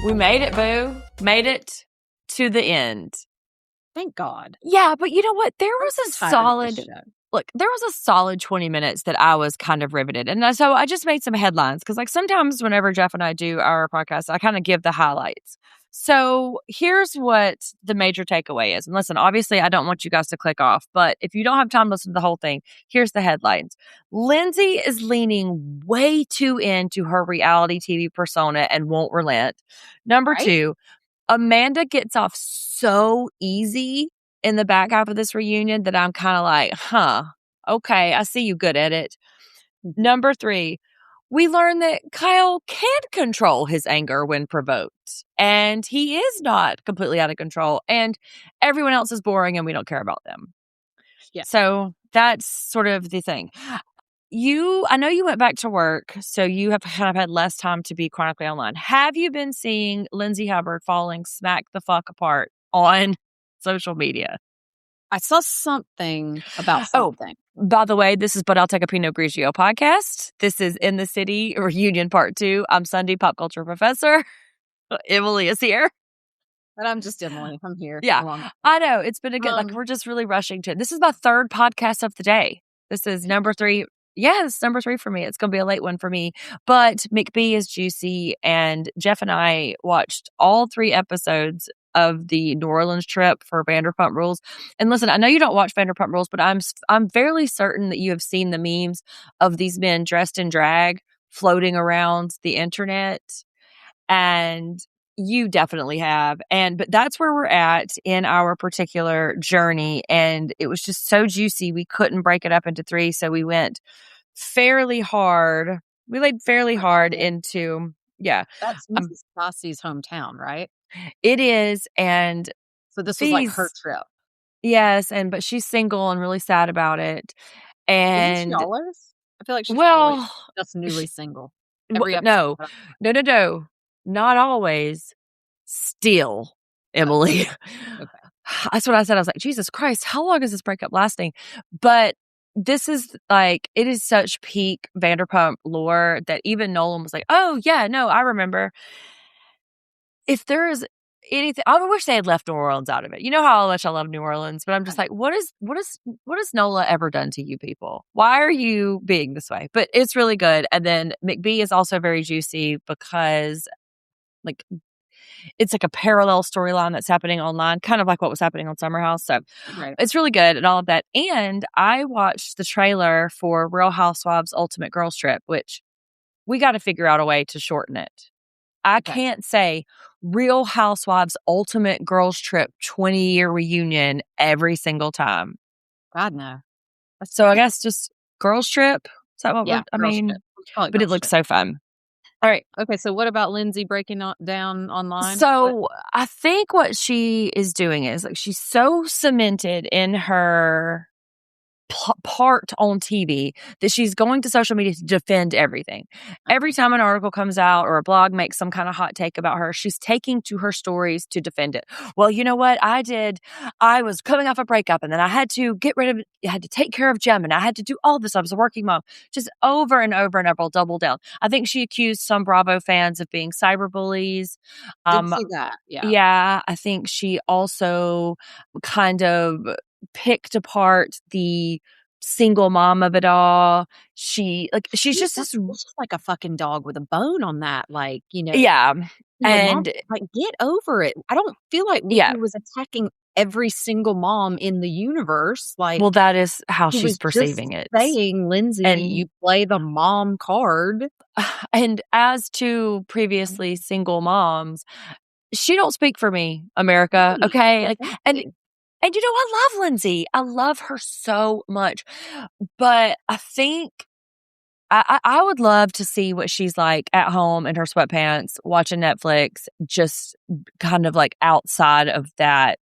We made it, boo. Made it to the end. Thank God. Yeah, but you know what? There was a solid 20 minutes that I was kind of riveted. And so I just made some headlines because, like, sometimes whenever Jeff and I do our podcast, I kind of give the highlights. So here's what the major takeaway is. And listen, obviously, I don't want you guys to click off, but if you don't have time to listen to the whole thing, here's the headlines. Lindsay is leaning way too into her reality TV persona and won't relent. Number two, Amanda gets off so easy in the back half of this reunion that I'm kind of like, okay, I see you good at it. Number three, we learn that Kyle can control his anger when provoked, and he is not completely out of control, and everyone else is boring and we don't care about them. Yeah. So that's sort of the thing. I know you went back to work, so you have kind of had less time to be chronically online. Have you been seeing Lindsay Hubbard falling smack the fuck apart on social media? I saw something about something. By the way, this is But I'll Take a Pinot Grigio podcast. This is In the City Reunion Part 2. I'm Sunday Pop Culture Professor. Emily is here. But I'm just Emily. I'm here. Yeah, I know. It's been a good, we're just really rushing to it. This is my third podcast of the day. This is number 3. Yeah, it's number 3 for me. It's going to be a late one for me. But McBee is juicy, and Jeff and I watched all 3 episodes of the New Orleans trip for Vanderpump Rules. And listen, I know you don't watch Vanderpump Rules, but I'm fairly certain that you have seen the memes of these men dressed in drag floating around the internet. And you definitely have. But that's where we're at in our particular journey. And it was just so juicy. We couldn't break it up into 3. So we went fairly hard. We laid fairly hard into, That's Mrs. Stassi's hometown, right? It is. And so this was like her trip. Yes. But she's single and really sad about it. And isn't she always? I feel like she's just newly single. No. Not always. Still, Emily. Okay. That's what I said. I was like, Jesus Christ, how long is this breakup lasting? But this is like, it is such peak Vanderpump lore that even Nolan was like, oh, yeah, no, I remember. If there is anything, I wish they had left New Orleans out of it. You know how much I love New Orleans, but I'm just like, what has Nola ever done to you people? Why are you being this way? But it's really good. And then McBee is also very juicy because, like, it's like a parallel storyline that's happening online, kind of like what was happening on Summer House. So It's really good and all of that. And I watched the trailer for Real Housewives Ultimate Girls Trip, which we got to figure out a way to shorten it. I can't say Real Housewives Ultimate Girls Trip 20-year reunion every single time. God, no. So I guess just Girls Trip. Is that what I mean? But it looks so fun. All right. Okay, so what about Lindsay breaking down online? So I think what she is doing is, like, she's so cemented in her part on TV that she's going to social media to defend everything. Every time an article comes out or a blog makes some kind of hot take about her, she's taking to her stories to defend it. Well, you know what I did? I was coming off a breakup, and then I had to get rid of it. I had to take care of Jem, and I had to do all this. I was a working mom. Just over and over and over, double down. I think she accused some Bravo fans of being cyberbullies. Did see that? Yeah. Yeah, I think she also kind of picked apart the single mom of it all. She's just like a fucking dog with a bone on that. Like, you know. Yeah. And mom, like, get over it. I don't feel like Whitney was attacking every single mom in the universe. Like, well, that is how she's perceiving it. Saying, Lindsay, and you play the mom card. And as to previously single moms, she don't speak for me, America. Okay. And you know, I love Lindsay. I love her so much. But I think I would love to see what she's like at home in her sweatpants, watching Netflix, just kind of like outside of that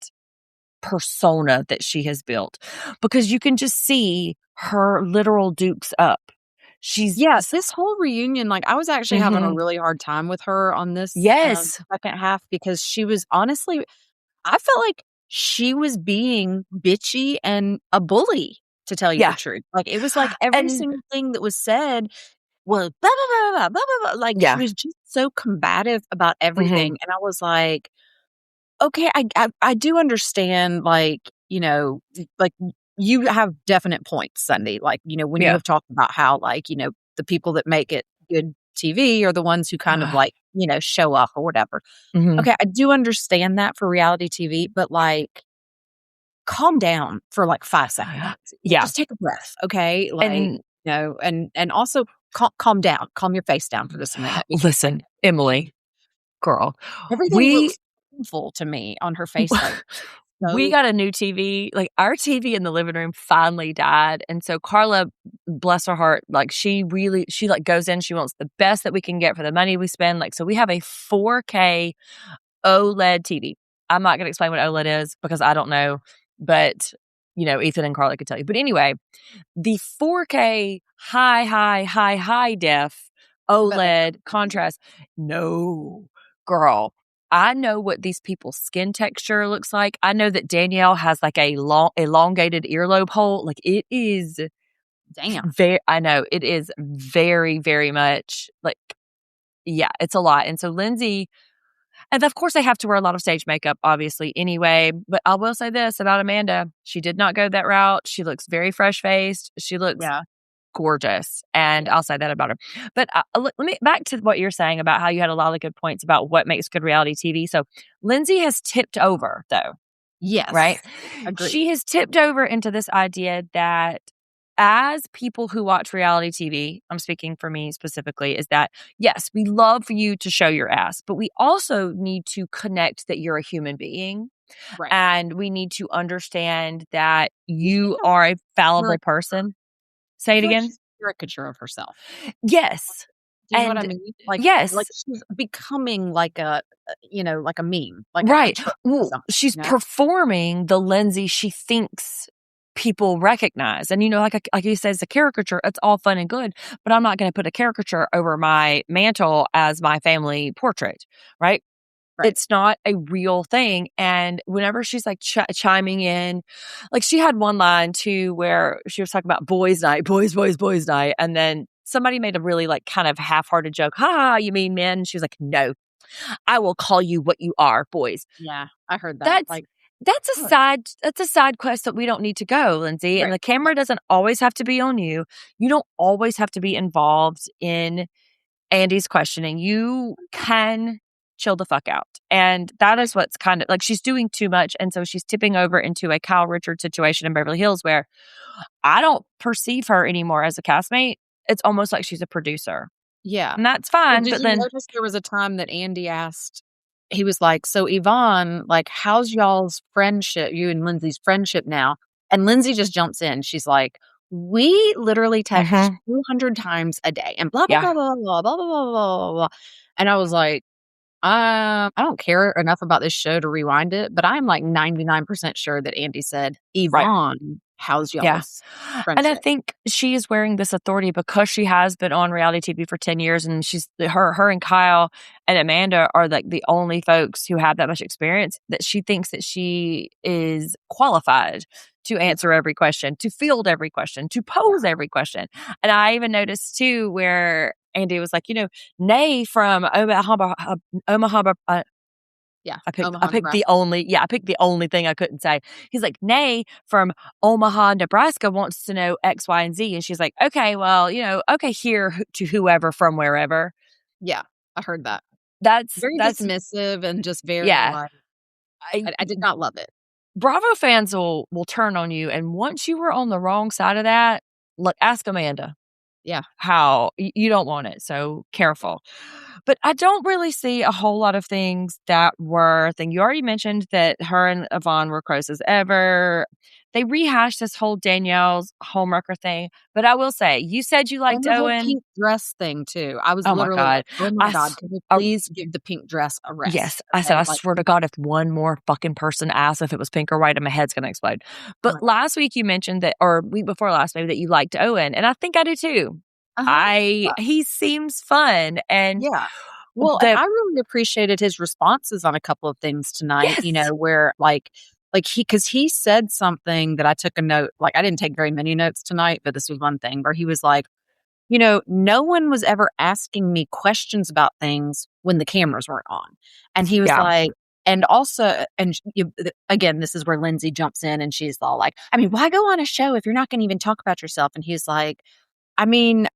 persona that she has built. Because you can just see her literal dukes up. This whole reunion, like, I was actually having a really hard time with her on this second half, because she was honestly, I felt like she was being bitchy and a bully, to tell you the truth. Like, it was like every single thing that was said, was blah, blah, blah, blah, blah, blah, blah. Like, she Yeah. was just so combative about Mhm. everything, and I was like, "Okay, I do understand, like, like, you have definite points, Sunday, like, when you Yeah. have talked about how, like, the people that make it good TV are the ones who kind of, like, show up or whatever." Mhm. Okay, I do understand that for reality TV, but, like, calm down for, like, 5 seconds. Yeah. Just take a breath, okay? Like, And and also calm down. Calm your face down for just a minute because listen, Emily, girl, everything we looks painful to me on her face right now. we So got a new TV. Like, our TV in the living room finally died, and so Carla, bless her heart, like, she, like, goes in, she wants the best that we can get for the money we spend, like, so we have a 4K OLED TV. I'm not gonna explain what OLED is because I don't know, but, Ethan and Carla could tell you. But anyway, the 4K high def I bet that's OLED amazing. contrast. No, girl. I know what these people's skin texture looks like. I know that Danielle has like a long, elongated earlobe hole. Like it is Damn. very, I know it is very, very much like, yeah, it's a lot. And so Lindsay, and of course, they have to wear a lot of stage makeup, obviously, anyway. But I will say this about Amanda. She did not go that route. She looks very fresh faced. She looks Yeah, gorgeous, and yeah. I'll say that about her. But, let me back to what you're saying about how you had a lot of good points about what makes good reality TV. So, Lindsay has tipped over, though, right? Yes. Agreed. She has tipped over into this idea that as people who watch reality TV, I'm speaking for me specifically, is that, yes, we love for you to show your ass, but we also need to connect that you're a human being, Right. and we need to understand that She's being you a are a fallible caricature. person. Say I it feel like again? she's a caricature of herself. Yes. Do you know what I And mean? Like yes, she's becoming like like a meme, like a right. trope or Well, something, she's performing the Lindsay she thinks people recognize. And, like you said, it's a caricature. It's all fun and good, but I'm not going to put a caricature over my mantle as my family portrait, right? Right. It's not a real thing. And whenever she's like chiming in, like she had one line too where she was talking about boys' night, boys' night. And then somebody made a really like kind of half hearted joke. Ha ha, you mean men? And she was like, no, I will call you what you are, boys. Yeah, I heard that, That's like, that's a oh, side quest that we don't need to go, Lindsay. And right, the camera doesn't always have to be on you. You don't always have to be involved in Andy's questioning. You can chill the fuck out. And that right. is what's kind of like she's doing too much. And so she's tipping over into a Kyle Richards situation in Beverly Hills where I don't perceive her anymore as a castmate. It's almost like she's a producer. Yeah. And that's Well, fine. did But you then, notice there was a time that Andy asked he was like, "So, Yvonne, like, how's y'all's friendship, you and Lindsay's friendship now?" And Lindsay just jumps in. She's like, "We literally text mhm, 200 times a day and blah, blah, yeah, blah, blah, blah, blah, blah, blah, blah, blah." And I was like, I don't care enough about this show to rewind it, but I'm like 99% sure that Andy said, right. "Yvonne, how's Yeah. y'all's And I friendship?" think she is wearing this authority because she has been on reality TV for 10 years and her and Kyle and Amanda are like the only folks who have that much experience that she thinks that she is qualified to Yeah, answer every question, to field every question, to yeah, pose every question. And I even noticed too where Andy was like, Nay from Omaha, yeah. I Omaha, picked Nebraska. the only thing I couldn't say. He's like, Nay from Omaha, Nebraska wants to know X, Y, and Z. And she's like, okay, well, okay, here to whoever from wherever. Yeah, I heard that. Very That's dismissive and just very, yeah. like, I I did not love it. Bravo fans will turn on you. And once you were on the wrong side of that, look, ask Amanda. Yeah. How you don't want it. So careful. But I don't really see a whole lot of things that were thing. You already mentioned that her and Yvonne were close as ever. They rehashed this whole Danielle's homewrecker thing. But I will say, you said you And liked the whole Owen. pink dress thing too. I was Oh my literally God. like, "Oh my I, god, s- can we I please give the pink dress a yes, rest?" I said, Okay, I like, swear to God, if one more fucking person asked if it was pink or white, my head's gonna explode. oh But my last week you mentioned that, or week before last, maybe that you liked Owen, and I think I do too. uh-huh. Yeah, He seems fun, and yeah. Well, and the I really appreciated his responses on a couple of things tonight, yes, where, like because he said something that I took a note, like, I didn't take very many notes tonight, but this was one thing where he was like, no one was ever asking me questions about things when the cameras weren't on. And he was Yeah. like, and also, again, this is where Lindsay jumps in and she's all like, I mean, why go on a show if you're not going to even talk about yourself? And he's like, I mean,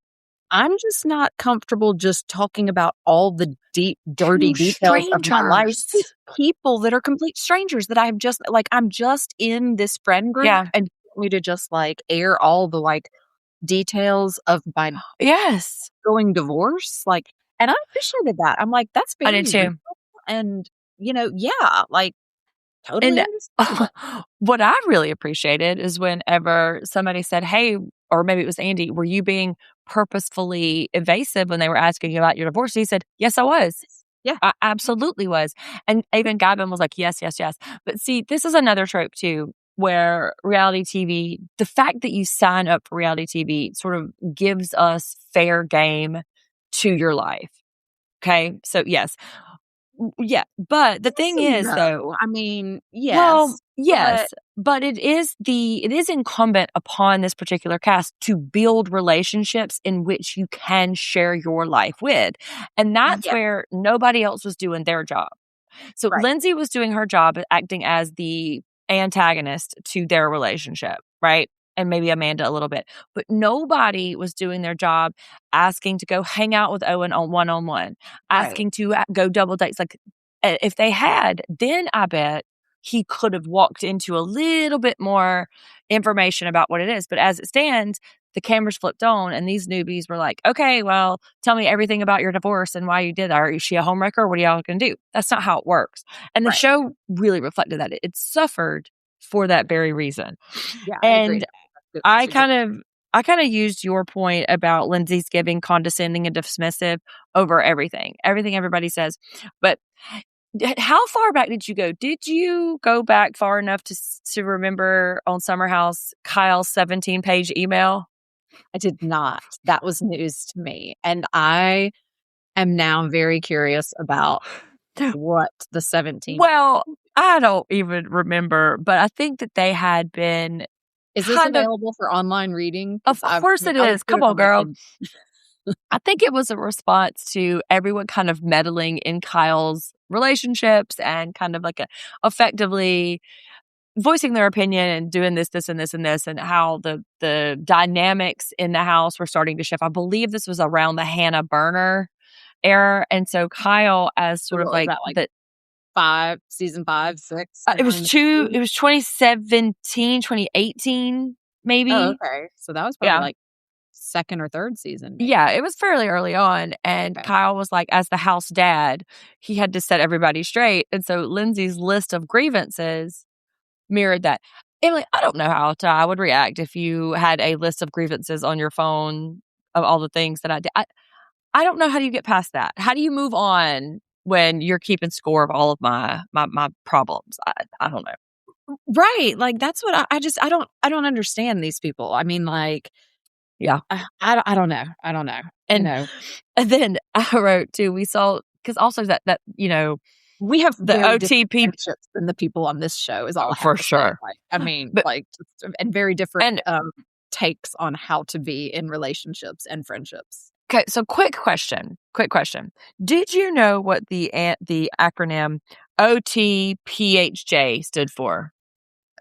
I'm just not comfortable just talking about all the deep, dirty To details of my life strangers. to people that are complete strangers that I'm just in this friend group Yeah. and you want me to just like air all the like details of my Yes. going divorce. Like, and I appreciated that. I'm like, that's I very did too. real. And, yeah, like totally And understandable. what I really appreciated is whenever somebody said, "Hey," or maybe it was Andy, "Were you being purposefully evasive when they were asking you about your divorce?" He said, "Yes, I was. Yeah, I absolutely was." And even Gavin was like, "Yes, yes, yes." But see, this is another trope too, where reality TV, the fact that you sign up for reality TV sort of gives us fair game to your life. Okay. So, yes. Yeah. But the yes thing and is, though, no. I mean, well, yes, but yes, but it is incumbent upon this particular cast to build relationships in which you can share your life with. And that's yeah, where nobody else was doing their job. So right, Lindsay was doing her job at acting as the antagonist to their relationship, right? And maybe Amanda a little bit. But nobody was doing their job asking to go hang out with Owen on one, right, asking to go double dates. Like, if they had, then I bet he could have walked into a little bit more information about what it is. But as it stands, the cameras flipped on and these newbies were like, okay, well, tell me everything about your divorce and why you did that. Is she a homewrecker? What are y'all going to do? That's not how it works. And the right. show really reflected that. It suffered for that very reason. Yeah, I agree. And That's I a good. kind of I kind of used your point about Lindsay's giving condescending and dismissive over everything. Everything everybody says. But how far back did you go? Did you go back far enough to remember on Summer House Kyle's 17-page email? I did not. That was news to me, and I am now very curious about what the 17 Well, I don't even remember, but I think that they had been is this kind of available for online reading? of Because course it I would is. do Come it for on, my girl. kids. I think it was a response to everyone kind of meddling in Kyle's relationships and kind of like effectively voicing their opinion and doing this, and this, and this, and how the dynamics in the house were starting to shift. I believe this was around the Hannah Burner era. And so Kyle, as So sort of what was like that, like the, season 5, 6, it somewhere was in two, it between? was 2017, 2018, Oh, maybe. okay. So that was probably, Yeah. like, 2nd or 3rd season, maybe. Yeah, it was fairly early on, and Okay. Kyle was like, as the house dad, he had to set everybody straight, and so Lindsay's list of grievances mirrored that. Emily, I don't know how I would react if you had a list of grievances on your phone of all the things that I did. I don't know how do you get past that. How do you move on when you're keeping score of all of my problems? I don't know. Right, like, that's what I just I don't understand these people. I mean, like, Yeah, I don't know. I don't know, you and know? and then I wrote too. We saw because also that We have the very different OTP friendships than the people on this show is all I have for to say, sure, like, I mean, but like, and very different, and takes on how to be in relationships and friendships. okay, so quick question. Did you know what the acronym OTPHJ stood for?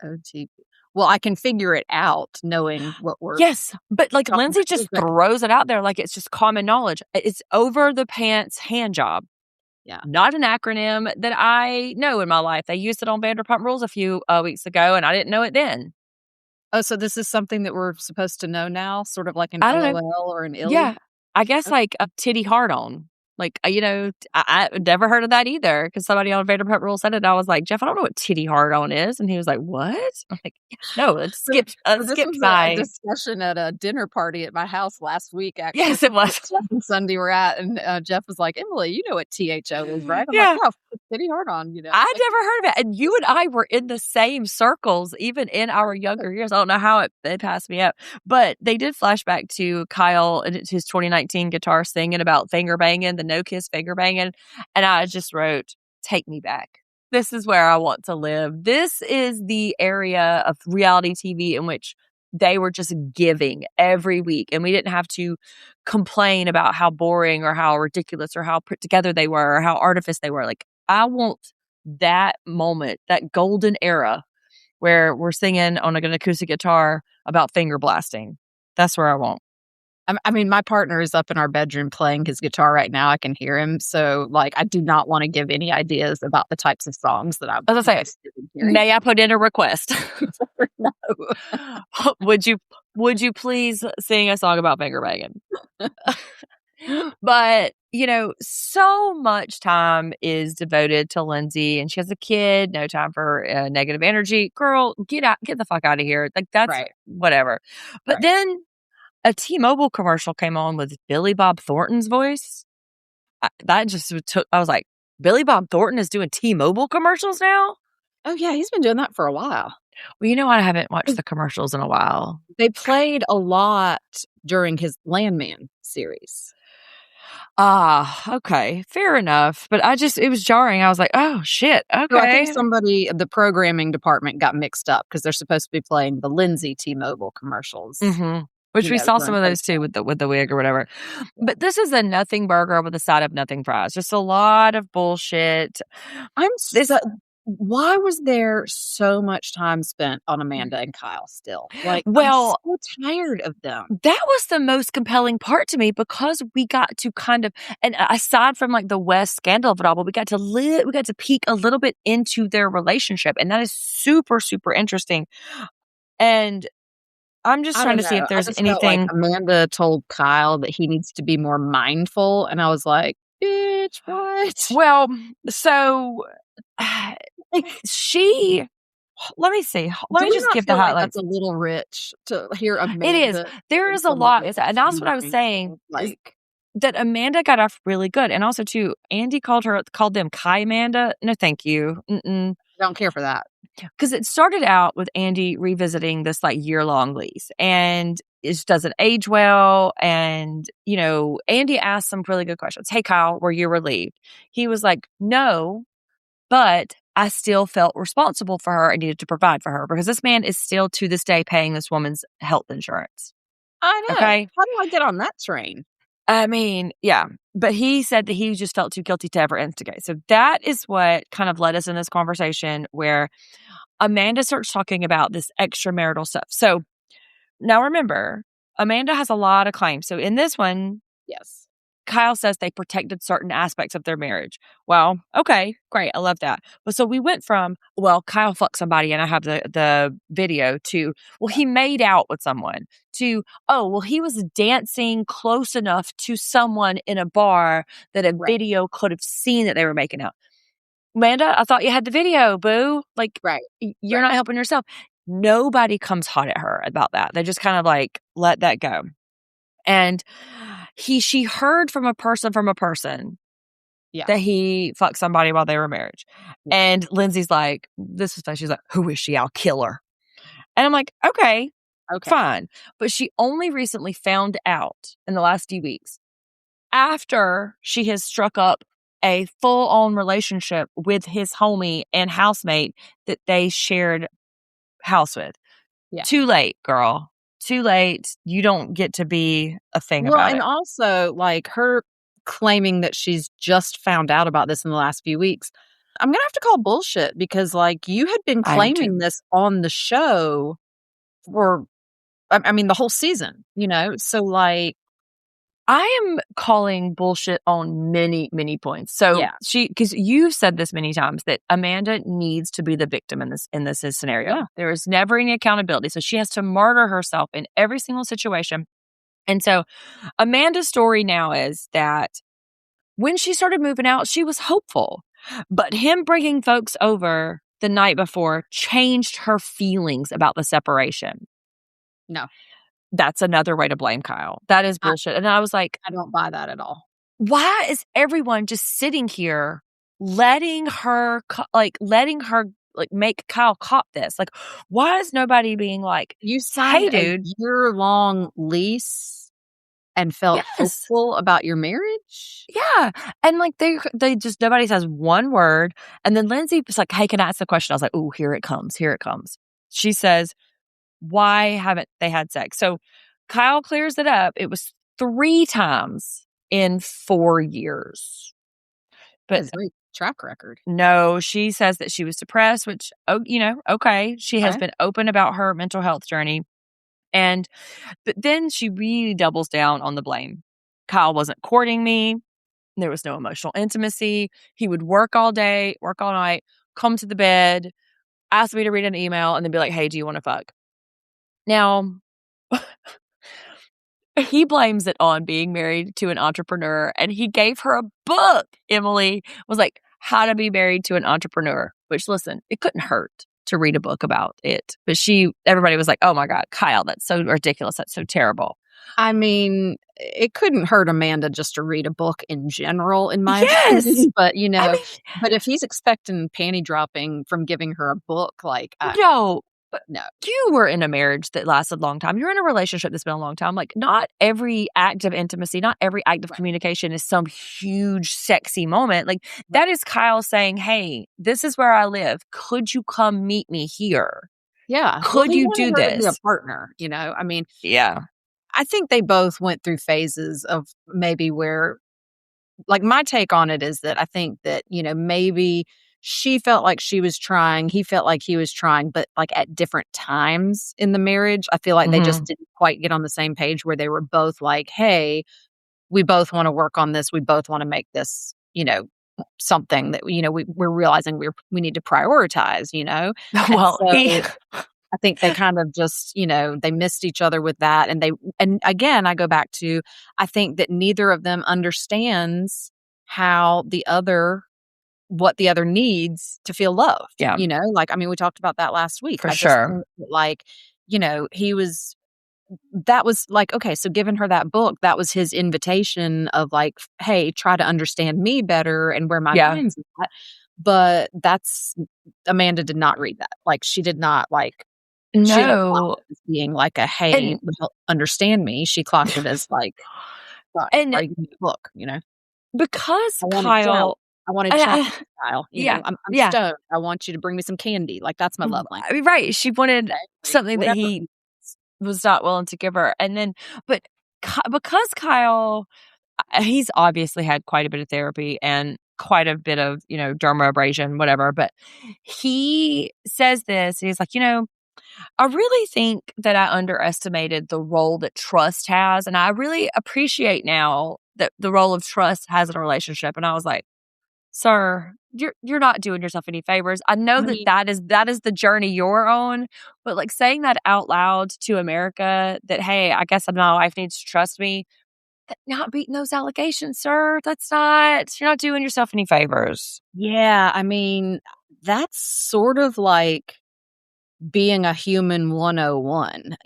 OTP. Well, I can figure it out knowing what we're Yes, but, like, talking Lindsay about, just but throws it out there like it's just common knowledge. It's over the pants hand job, yeah. not an acronym that I know in my life. They used it on Vanderpump Rules a few, weeks ago, and I didn't know it then. Oh, so this is something that we're supposed to know now, sort of like an I don't know. LOL or an ILD? Yeah, I guess, like, a titty hard on. Like, I never heard of that either because somebody on Vanderpump Rules said it, and I was like, "Jeff, I don't know what titty hard on is," and he was like, "What?" I'm like, "Yeah, no, it So this skips was a by." discussion at a dinner party at my house last week, actually, Yes, it that was. Jeff and Sunday were at, and, Jeff was like, "Emily, you know what THO is, right?" I'm like, Yeah. "Yeah, it's pretty hard on, you know?" I'd never heard of it, and you and I were in the same circles even in our younger years. I don't know how it passed me up, but they did flashback to Kyle and his 2019 guitar singing about finger banging, the no kiss finger banging, and I just wrote, "Take me back. This is where I want to live." This is the area of reality TV in which they were just giving every week, and we didn't have to complain about how boring or how ridiculous or how put together they were or how artificial they were. Like, I want that moment, that golden era where we're singing on an acoustic guitar about finger blasting. That's where I want. I mean, my partner is up in our bedroom playing his guitar right now. I can hear him. So, like, I do not want to give any ideas about the types of songs that I'm As I say, may I put in a request? No. Would you please sing a song about finger banging? But, so much time is devoted to Lindsay, and she has a kid, no time for negative energy. Girl, get the fuck out of here. Like, that's Right. whatever. But Right. then a T-Mobile commercial came on with Billy Bob Thornton's voice. I was like, Billy Bob Thornton is doing T-Mobile commercials now? Oh, yeah, he's been doing that for a while. Well, I haven't watched the commercials in a while. They played a lot during his Landman series. Okay. Fair enough. But it was jarring. I was like, oh, shit. Okay. So I think the programming department got mixed up because they're supposed to be playing the Lindsay T-Mobile commercials. Mm-hmm. Which we saw some of those too with the wig or whatever. But this is a nothing burger with a side of nothing fries. Just a lot of bullshit. Why was there so much time spent on Amanda and Kyle still? Like, well, I'm so tired of them. That was the most compelling part to me because we got to kind of, and aside from like the West scandal of it all, but we got to peek a little bit into their relationship, and that is super, super interesting. And I'm just trying to see if there's anything. Like Amanda told Kyle that he needs to be more mindful, and I was like, bitch, what? Well, so let me see. Let me just give the highlights. That's a little rich to hear Amanda. It is. There is a lot. And that's what I was saying. Like, that Amanda got off really good. And also, too, Andy called them Kai Amanda. No, thank you. I don't care for that. Because it started out with Andy revisiting this like year-long lease. And it just doesn't age well. And, Andy asked some really good questions. Hey, Kyle, were you relieved? He was like, no, but I still felt responsible for her and needed to provide for her because this man is still to this day paying this woman's health insurance. I know. Okay. How do I get on that train? I mean, yeah. But he said that he just felt too guilty to ever instigate. So that is what kind of led us in this conversation where Amanda starts talking about this extramarital stuff. So now remember, Amanda has a lot of claims. So in this one, yes, Kyle says they protected certain aspects of their marriage. Well, okay, great. I love that. But so we went from, well, Kyle fucked somebody and I have the video to, well, he made out with someone to, oh, well, he was dancing close enough to someone in a bar that a video could have seen that they were making out. Amanda, I thought you had the video, boo. Like, you're not helping yourself. Nobody comes hot at her about that. They just kind of like let that go. And she heard from a person that he fucked somebody while they were married. And Lindsay's like, this is fun. She's like, who is she? I'll kill her. And I'm like, okay, fine. But she only recently found out in the last few weeks after she has struck up a full-on relationship with his homie and housemate that they shared house with. Yeah. Too late, girl. Too late. You don't get to be a thing about it. And also, like, her claiming that she's just found out about this in the last few weeks, I'm going to have to call bullshit because, like, you had been claiming this on the show for, I mean, the whole season, So, like, I am calling bullshit on many, many points. So because you've said this many times that Amanda needs to be the victim in this scenario. Yeah. There is never any accountability. So she has to martyr herself in every single situation. And so Amanda's story now is that when she started moving out, she was hopeful, but him bringing folks over the night before changed her feelings about the separation. No. That's another way to blame Kyle. That is bullshit. And I was like, I don't buy that at all. Why is everyone just sitting here letting her make Kyle cop this? Like, why is nobody being like, you signed a year-long lease and felt hopeful about your marriage? Yeah. And like they just, nobody says one word. And then Lindsay was like, hey, can I ask the question? I was like, oh, here it comes. She says, Why haven't they had sex? So Kyle clears it up. It was 3 times in 4 years. But That's a great track record. no, she says that she was depressed, which, okay. She has Okay. been open about her mental health journey. But then she really doubles down on the blame. Kyle wasn't courting me. There was no emotional intimacy. He would work all day, work all night, come to the bed, ask me to read an email, and then be like, hey, do you want to fuck? Now, he blames it on being married to an entrepreneur, and he gave her a book. Emily was like, how to be married to an entrepreneur, which, listen, it couldn't hurt to read a book about it. But everybody was like, oh my God, Kyle, that's so ridiculous. That's so terrible. I mean, it couldn't hurt Amanda just to read a book in general, in my opinion. But, but if he's expecting panty dropping from giving her a book, like, no. But no. You were in a marriage that lasted a long time. You're in a relationship that's been a long time. Like, not every act of intimacy, not every act of communication is some huge, sexy moment. Like, that is Kyle saying, hey, this is where I live. Could you come meet me here? Yeah. Could you do this? To be a partner, I mean, yeah. I think they both went through phases of maybe where, like, my take on it is that I think that, maybe she felt like she was trying, he felt like he was trying, but like at different times in the marriage. I feel like they just didn't quite get on the same page where they were both like, hey, we both want to work on this. We both want to make this, something that, we're realizing we need to prioritize, Well, I think they kind of just, they missed each other with that. And again, I go back to, I think that neither of them understands what the other needs to feel loved. Yeah. Like, I mean, we talked about that last week. For sure. Like, that was like, okay, so giving her that book, that was his invitation of like, hey, try to understand me better and where my mind's at. But Amanda did not read that. Like, she did not like, no, being like a, hey, understand me. She clocked it as like, and are you giving me a book, because Kyle, I wanted chocolate style. I'm stoned. I want you to bring me some candy. Like, that's my love language. I mean, right. She wanted something that he was not willing to give her. And then, but because Kyle, he's obviously had quite a bit of therapy and quite a bit of, dermabrasion, whatever. But he says this, he's like, I really think that I underestimated the role that trust has. And I really appreciate now that the role of trust has in a relationship. And I was like, sir, you're not doing yourself any favors. I know that is the journey you're on, but like saying that out loud to America that, hey, I guess my wife needs to trust me, not beating those allegations, sir. You're not doing yourself any favors. Yeah, I mean, that's sort of like being a human 101,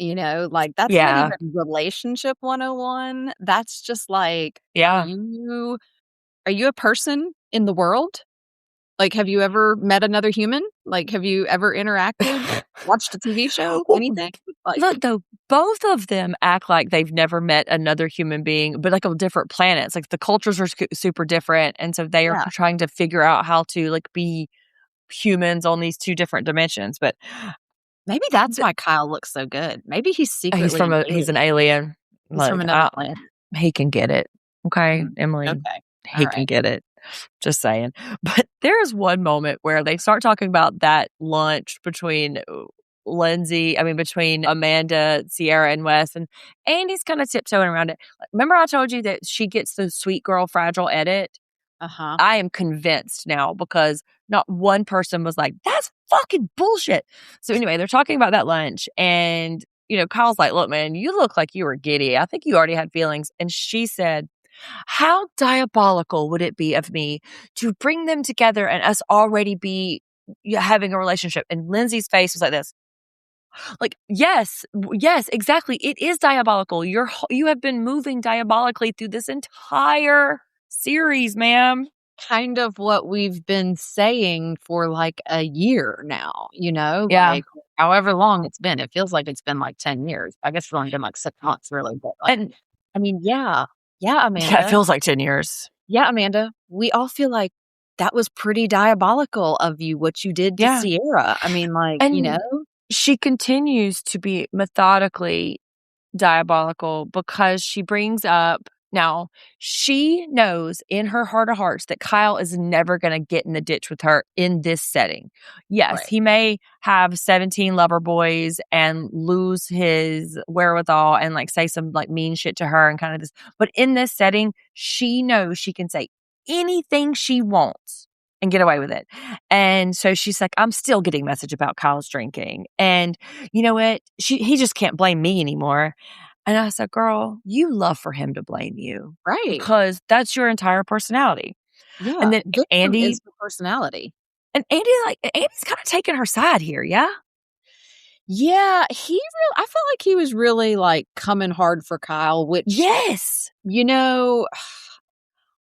like that's not even relationship 101. That's just like, are you a person in the world? Like, have you ever met another human? Like, have you ever interacted, watched a TV show, anything? Like, look, though, both of them act like they've never met another human being, but like on different planets. Like, the cultures are super different. And so they are trying to figure out how to like be humans on these two different dimensions. But maybe that's why Kyle looks so good. Maybe he's secretly he's an alien. He's from another planet. He can get it. Okay, Emily. Okay. He can get it. Just saying. But there's one moment where they start talking about that lunch between Amanda, Sierra, and Wes, and Andy's kind of tiptoeing around it. Remember I told you that she gets the sweet girl fragile edit? I am convinced now because not one person was like, that's fucking bullshit. So anyway, they're talking about that lunch and, Kyle's like, look, man, you look like you were giddy. I think you already had feelings. And she said, how diabolical would it be of me to bring them together and us already be having a relationship? And Lindsay's face was like this. Like, yes, exactly. It is diabolical. You have been moving diabolically through this entire series, ma'am. Kind of what we've been saying for like a year now, like however long it's been. It feels like it's been like 10 years. I guess it's only been like 6 months, really. But like, and I mean, yeah, Amanda. Yeah, it feels like 10 years. Yeah, Amanda. We all feel like that was pretty diabolical of you, what you did to Sierra. I mean, like, she continues to be methodically diabolical because she brings up now, she knows in her heart of hearts that Kyle is never going to get in the ditch with her in this setting. Yes, Right. he may have 17 lover boys and lose his wherewithal and like say some like mean shit to her and kind of this. But in this setting, she knows she can say anything she wants and get away with it. And so she's like, I'm still getting message about Kyle's drinking. And you know what? He just can't blame me anymore. And I said, girl, you love for him to blame you Right. because that's your entire personality. And Yeah. then Victim is the personality. Andy's kind of taking her side here. Yeah. Yeah, I felt like he was really, like, coming hard for Kyle, which, Yes. you know,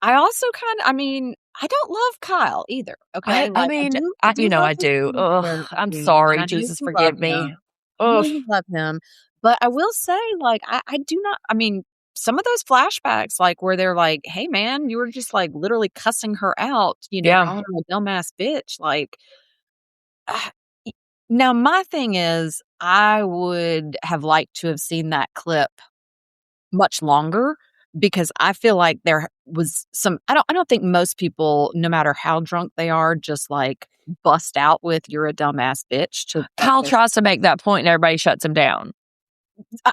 I also I mean, I don't love Kyle either, okay? I Like, mean, I you do know love I his do. Ugh, I'm character, and sorry. I know Jesus, you love forgive him. me. I know Ugh. you love him, but I will say, like, I do not I mean, some of those flashbacks, like, where they're like, "Hey, man, you were just, like, literally cussing her out, Yeah. calling her a dumbass bitch," like, ah, y now my thing is, I would have liked to have seen that clip much longer because I feel like there was some I don't think most people, no matter how drunk they are, just, like, bust out with, "You're a dumbass bitch," to, like, Kyle their tries to make that point and everybody shuts him down.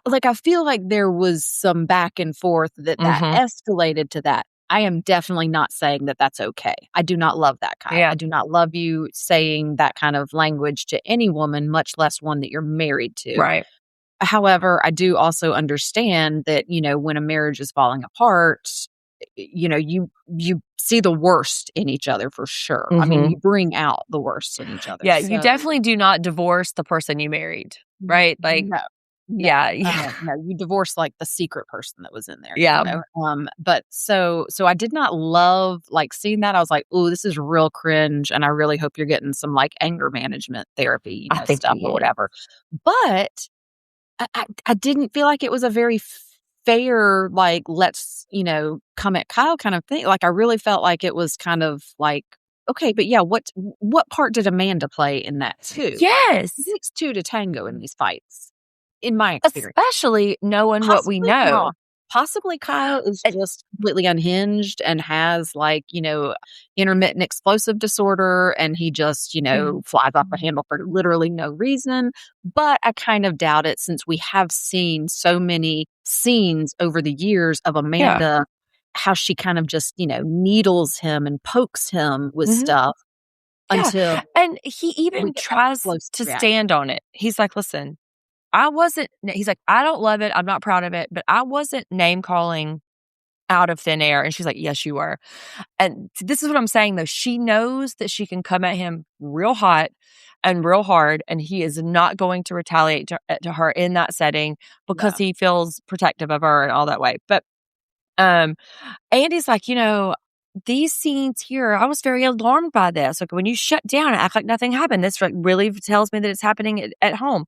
like, I feel like there was some back and forth that Mm-hmm. escalated to that. I am definitely not saying that that's okay. I do not love that, Kyle. Yeah. I do not love you saying that kind of language to any woman, much less one that you're married to. Right. However, I do also understand that, when a marriage is falling apart, you see the worst in each other for sure. I mean, Mm-hmm. you bring out the worst in each other. Yeah. You So, definitely do not divorce the person you married. Right. Like, no. No, yeah. Yeah. no, you divorce, like, the secret person that was in there, Yeah. but so I did not love, like, seeing that. I was like, "Ooh, this is real cringe, and I really hope you're getting some, like, anger management therapy, I think stuff or he is. whatever." But I didn't feel like it was a very fair, like, let's, come at Kyle kind of thing. Like, I really felt like it was kind of like, okay, but yeah, what part did Amanda play in that too? It Yes. takes two to tango in these fights, in my experience. Especially knowing what we Possibly know. not. Possibly Kyle is And just completely unhinged and has, like, intermittent explosive disorder, and he just, flies off the handle for literally no reason, but I kind of doubt it since we have seen so many scenes over the years of yeah. Amanda, how she kind of just, needles him and pokes him with Mhm. stuff Yeah. until And he we even get that tries explosive to reaction. stand on it. He's like, "Listen, he's like, "I don't love it. I'm not proud of it, but I wasn't name calling out of thin air." And she's like, "Yes, you were." And this is what I'm saying though. She knows that she can come at him real hot and real hard, and he is not going to retaliate to her in that setting because Yeah, he feels protective of her and all that way. But um Andy's like, these scenes here, I was very alarmed by this. Like when you shut down and act like nothing happened, this like really tells me that it's happening at home.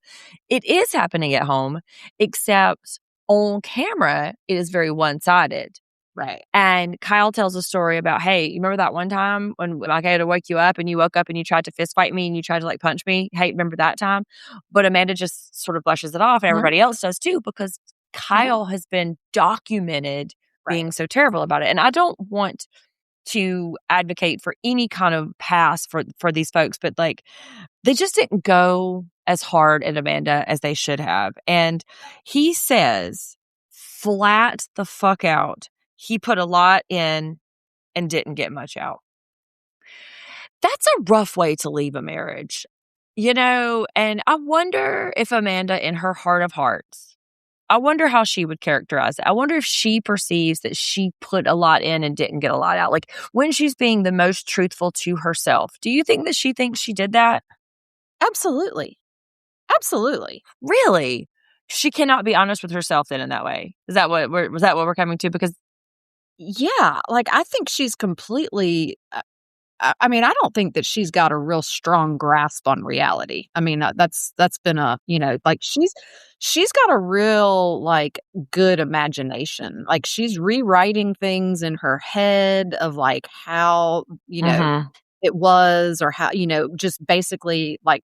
It is happening at home, except on camera, it is very one sided. right. And Kyle tells a story about, hey, you remember that one time when like I had to wake you up and you woke up and you tried to fist fight me and you tried to like punch me? Hey, remember that time? But Amanda just sort of brushes it off and Uh-huh, everybody else does too because uh-huh, Kyle has been documented right. being so terrible about it. And I don't want to advocate for any kind of pass for these folks, but like they just didn't go as hard at Amanda as they should have. And he says flat the fuck out, he put a lot in and didn't get much out. That's a rough way to leave a marriage, and I wonder if Amanda in her heart of hearts, I wonder how she would characterize it. I wonder if she perceives that she put a lot in and didn't get a lot out. Like when she's being the most truthful to herself. Do you think that she thinks she did that? Absolutely. Absolutely. Really? She cannot be honest with herself then in that way. Is that was that what we're coming to? Because Yeah, like, I think she's completely I mean, I don't think that she's got a real strong grasp on reality. I mean, that's been like, she's got a real, like, good imagination. Like, she's rewriting things in her head of, like, how, Mhm. it was or how, just basically, like,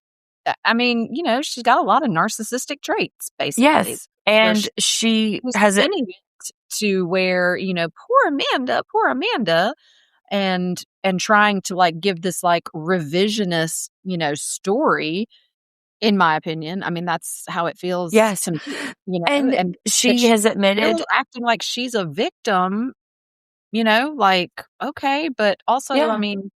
I mean, she's got a lot of narcissistic traits, basically, Yes, where and she she's has it. spinning it to where, poor Amanda, and trying to, like, give this, like, revisionist, story, in my opinion. I mean, that's how it feels Yes, to me, and and that she she's has admitted. still acting like she's a victim, like, okay, but also, I Yeah. mean,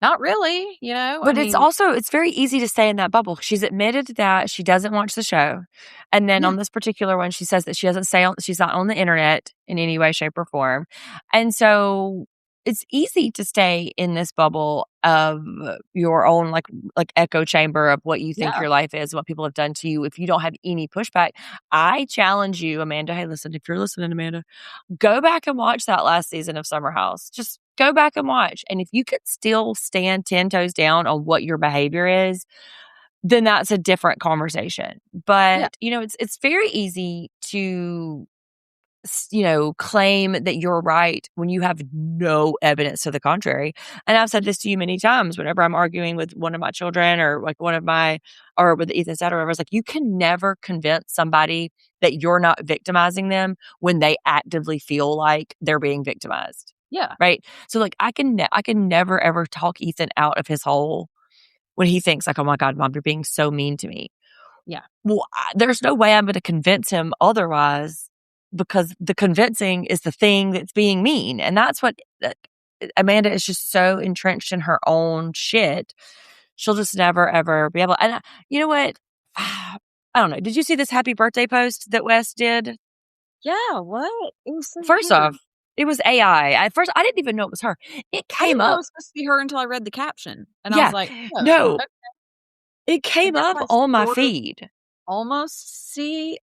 not really, I But it's mean, also it's very easy to stay in that bubble. She's admitted that she doesn't watch the show, and then yeah, on this particular one, she says that she doesn't stay on she's not on the internet in any way, shape, or form, and so it's easy to stay in this bubble of your own, like, echo chamber of what you think yeah, your life is, what people have done to you if you don't have any pushback. I challenge you, Amanda, hey, listen, if you're listening, Amanda, go back and watch that last season of Summer House. Just go back and watch. And if you could still stand 10 toes down on what your behavior is, then that's a different conversation. yeah, But, it's very easy to claim that you're right when you have no evidence to the contrary. And I've said this to you many times whenever I'm arguing with one of my children or like or with Ethan Satter, I was like, you can never convince somebody that you're not victimizing them when they actively feel like they're being victimized. yeah, Right. So like I can never ever talk Ethan out of his hole when he thinks like, oh my God, mom, you're being so mean to me. yeah, Well, there's no way I'm gonna convince him otherwise because the convincing is the thing that's being mean, and that's what Amanda is just so entrenched in her own shit. She'll just never, ever be able and you know what? I don't know. Did you see this happy birthday post that Wes did? yeah, what? It was so First weird. off, it was AI. At first, I didn't even know it was her. It I came didn't know it up was supposed to be her until I read the caption, and I was yeah. like, "Oh, No, okay." it I came guess up I on my sort of feed. almost see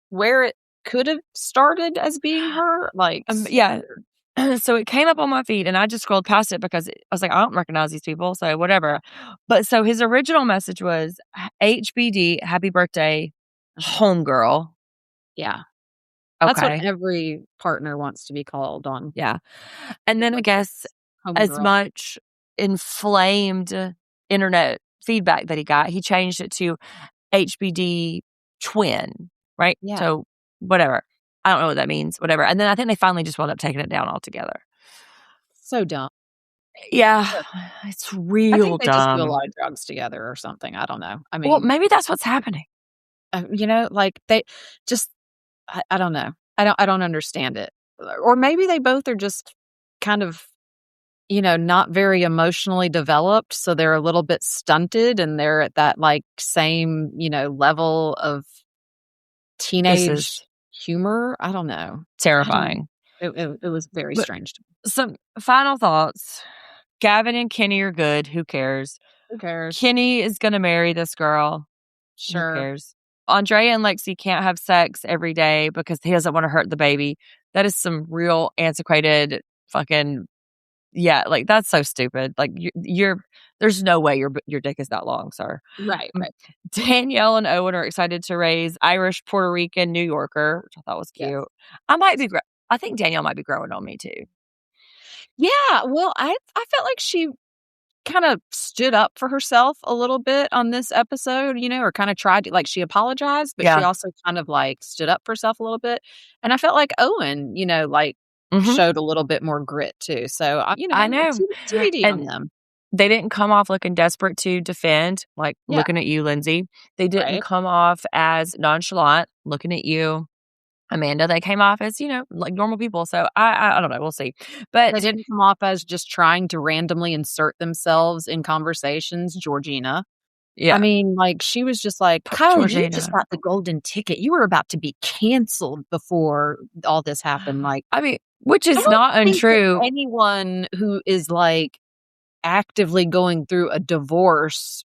where it could have started as being her, like, Yeah. weird. So it came up on my feed and I just scrolled past it because I was like, I don't recognize these people, so Yeah, whatever. But so his original message was HBD, happy birthday, uh-huh. homegirl. Yeah, that's what Okay. every partner wants to be called on Yeah. And then I guess birthdays. as Homegirl. much inflamed internet feedback that he got, he changed it to HBD twin, right? Yeah, So whatever. I don't know what that means, whatever. And then I think they finally just wound up taking it down altogether. so dumb. Yeah, So it's I real think they just do a dumb. lot of drugs together or something, I don't know. I Well, mean, maybe that's what's happening. like, they just I don't know. I don't understand it. Or maybe they both are just kind of, not very emotionally developed, so they're a little bit stunted and they're at that, like, same, level of This teenage is humor. I don't know. I don't know. terrifying. It was very But strange to me. some final thoughts. Gavin and Kenny are good. Who cares? Who cares? Kenny is gonna marry this girl. Who Sure. cares? Andrea and Lexi can't have sex every day because he doesn't wanna hurt the baby. That is some real antiquated fucking yeah, like, that's so stupid. Like, you're there's no way your dick is that long, sir. Right, Mm. right. Danielle and Owen are excited to raise Irish, Puerto Rican, New Yorker, which I thought was Yes. cute. I might be gr I think Danielle might be growing on me too. Yeah, well, I felt like she kinda stood up for herself a little bit on this episode, or kinda tried to, like, she apologized, but she Yeah. also kind of, like, stood up for herself a little bit, and I felt like Owen, like, Mhm. showed a little bit more grit too, so, I know. TBD on And them. they didn't come off looking desperate to defend, like, Yeah, looking at you, Lindsay. They didn't right. come off as nonchalant, looking at you, Amanda. They came off as, like normal people. So I don't know. We'll see. They But didn't come off as just trying to randomly insert themselves in conversations, Georgina. I yeah, mean, like, she was just like, poor "Kyle, you just Georgina. got the golden ticket. You were about to be canceled before all this happened." Like, I mean, which I is don't not think that untrue. anyone who is, like, actively going through a divorce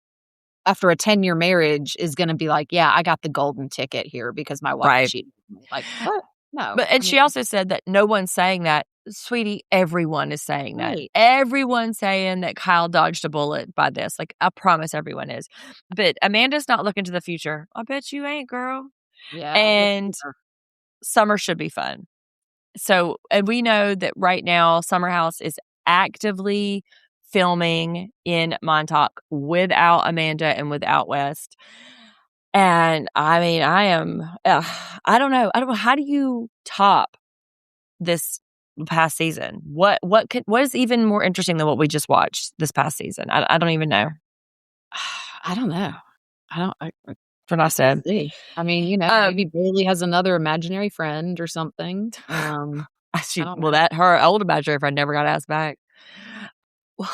after a 10-year marriage is gonna be like, "Yeah, I got the golden ticket here because my wife Right. cheated on me." Like, what? No. But and I she mean, also said that no one's saying that. Sweetie, everyone is saying that. right. Everyone's saying that Kyle dodged a bullet by this. Like, I promise everyone is. But Amanda's not looking to the future. I bet you ain't, girl. Yeah, I wouldn't And either. summer should be fun. So, and we know that right now, Summer House is actively filming in Montauk without Amanda and without West. And I mean, I don't know. How do you top this past season? What is even more interesting than what we just watched this past season? I don't even know. I don't know. That's what I said. See. I mean, maybe Bailey has another imaginary friend or something. I don't know. Her old imaginary friend never got asked back.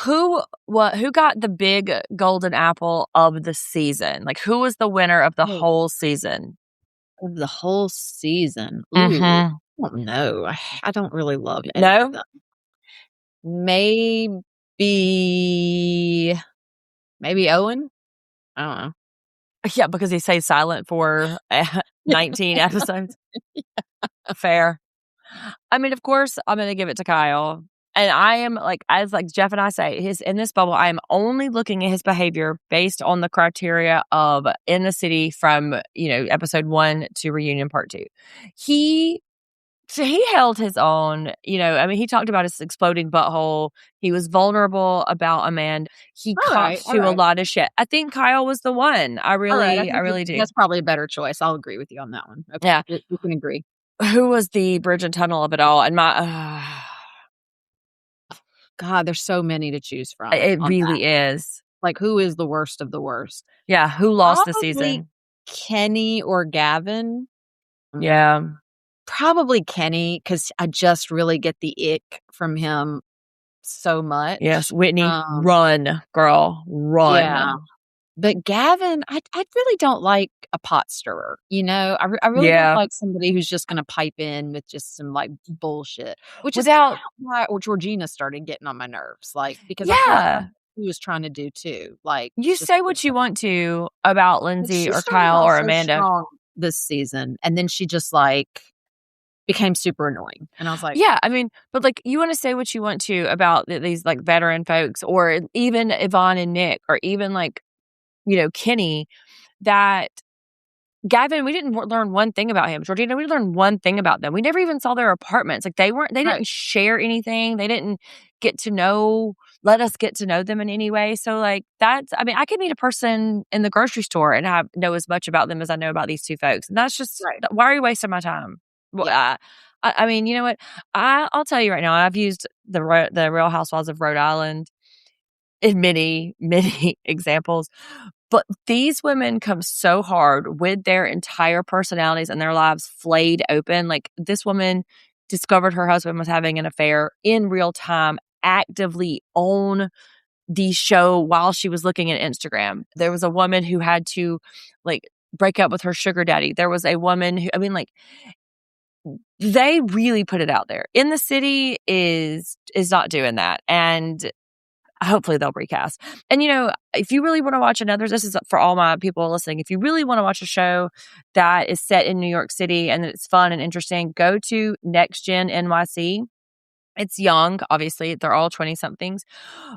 Who got the big golden apple of the season? Like, who was the winner of the whole season? Of the whole season? Ooh, I don't know. I don't really love it. No? Maybe Owen? I don't know. Yeah, because he stays silent for 19 episodes. Yeah. Fair. I mean, of course, I'm going to give it to Kyle. And I am as Jeff and I say, in this bubble, I am only looking at his behavior based on the criteria of in the city from, episode 1 to reunion part 2. He held his own, I mean, he talked about his exploding butthole. He was vulnerable about Amanda. He copped to a lot of shit. I think Kyle was the one. I really do. That's probably a better choice. I'll agree with you on that one. Okay. Yeah. We can agree. Who was the bridge and tunnel of it all? And God, there's so many to choose from. It really is. Like, who is the worst of the worst? Yeah, who lost the season? Kenny or Gavin? Yeah. Probably Kenny, because I just really get the ick from him so much. Yes, Whitney, run, girl, run. Yeah. But Gavin, I really don't like a pot stirrer. I really don't like somebody who's just going to pipe in with just some bullshit. Which is why Georgina started getting on my nerves, because I thought he was trying to do too. You say what you want to about Lindsay or Kyle or Amanda strong this season, and then she just became super annoying, and I was like, yeah, I mean, but you want to say what you want to about these veteran folks, or even Yvonne and Nick, or even Kenny, that Gavin, we didn't learn one thing about him. Georgina, we learned one thing about them. We never even saw their apartments. They didn't share anything. They didn't let us get to know them in any way. So I could meet a person in the grocery store and know as much about them as I know about these two folks. And that's just, why are you wasting my time? Well, I mean, you know what? I'll tell you right now, I've used the Real Housewives of Rhode Island in many, many examples. But these women come so hard with their entire personalities and their lives flayed open. This woman discovered her husband was having an affair in real time, actively on the show while she was looking at Instagram. There was a woman who had to break up with her sugar daddy. There was a woman who, they really put it out there. In the City is not doing that. And hopefully they'll recast. And, if you really want to watch this is for all my people listening. If you really want to watch a show that is set in New York City and it's fun and interesting, go to Next Gen NYC. It's young, obviously. They're all 20-somethings.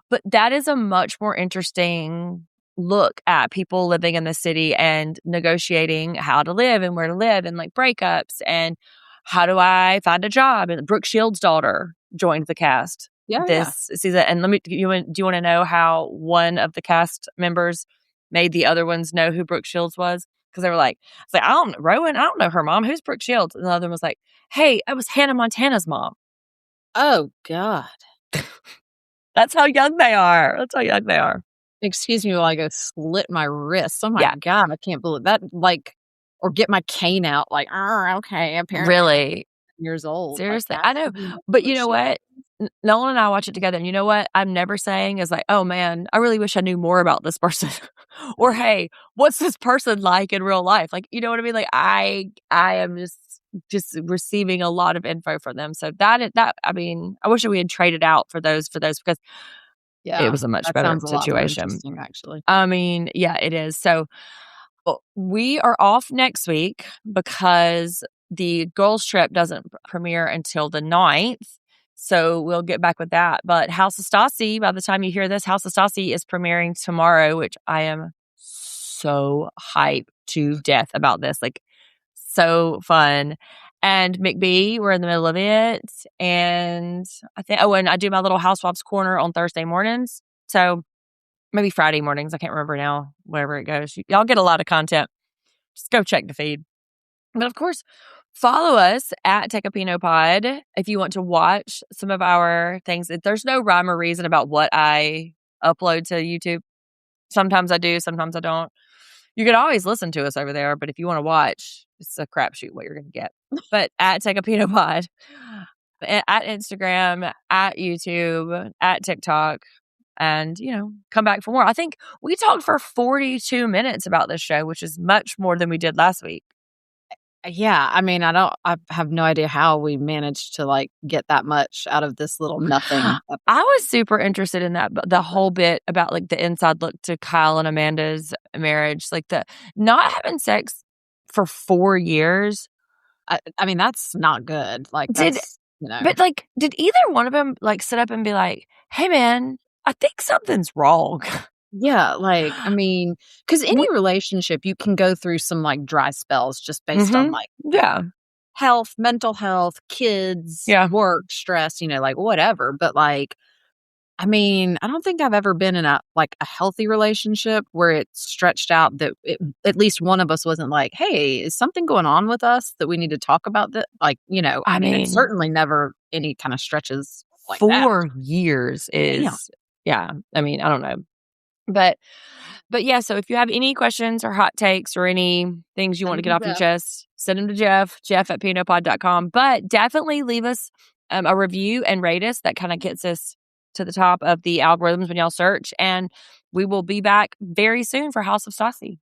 But that is a much more interesting look at people living in the city and negotiating how to live and where to live and breakups and how do I find a job. And Brooke Shields' daughter joined the cast. This season. And do you want to know how one of the cast members made the other ones know who Brooke Shields was? Because they were I don't know, Rowan, I don't know her mom. Who's Brooke Shields? And the other one was hey, I was Hannah Montana's mom. Oh, God. That's how young they are. Excuse me while I go slit my wrist. Oh, my God. I can't believe that. Or get my cane out. Okay, apparently. Really? Years old. Seriously. I know. But you know what? Nolan and I watch it together. And you know what I'm never saying is oh, man, I really wish I knew more about this person. Or, hey, what's this person like in real life? You know what I mean? I am just receiving a lot of info from them. So I wish we had traded out for those because it was a much better situation. Actually. I mean, yeah, it is. So we are off next week because the girls trip doesn't premiere until the 9th. So we'll get back with that. But House of Stassi, by the time you hear this, House of Stassi is premiering tomorrow, which I am so hyped to death about this. So fun. And McBee, we're in the middle of it. And I think, and I do my little Housewives Corner on Thursday mornings. So maybe Friday mornings. I can't remember now, wherever it goes. Y'all get a lot of content. Just go check the feed. But of course, follow us at Take a Pinot Pod if you want to watch some of our things. There's no rhyme or reason about what I upload to YouTube. Sometimes I do, sometimes I don't. You can always listen to us over there, but if you want to watch, it's a crapshoot what you're going to get. But at Take a Pinot Pod, at Instagram, at YouTube, at TikTok, and, come back for more. I think we talked for 42 minutes about this show, which is much more than we did last week. Yeah, I mean, I have no idea how we managed to, get that much out of this little nothing episode. I was super interested in that, the whole bit about, the inside look to Kyle and Amanda's marriage, the not having sex for 4 years. I mean, that's not good, Did that's, but, did either one of them, sit up and be like, "Hey, man, I think something's wrong." Yeah, I mean, because any relationship, you can go through some, dry spells just based on, Yeah. health, mental health, kids, Yeah. work, stress, whatever, but, I mean, I don't think I've ever been in a healthy relationship where it stretched out that at least one of us wasn't like, "Hey, is something going on with us that we need to talk about that?" I mean, it's certainly never any kind of stretches like that. 4 years is yeah, I mean, I don't know. But yeah, so if you have any questions or hot takes or any things you want to get off your chest, send them to Jeff at pinotpod.com. But definitely leave us a review and rate us. That kind of gets us to the top of the algorithms when y'all search. And we will be back very soon for House of Saucy.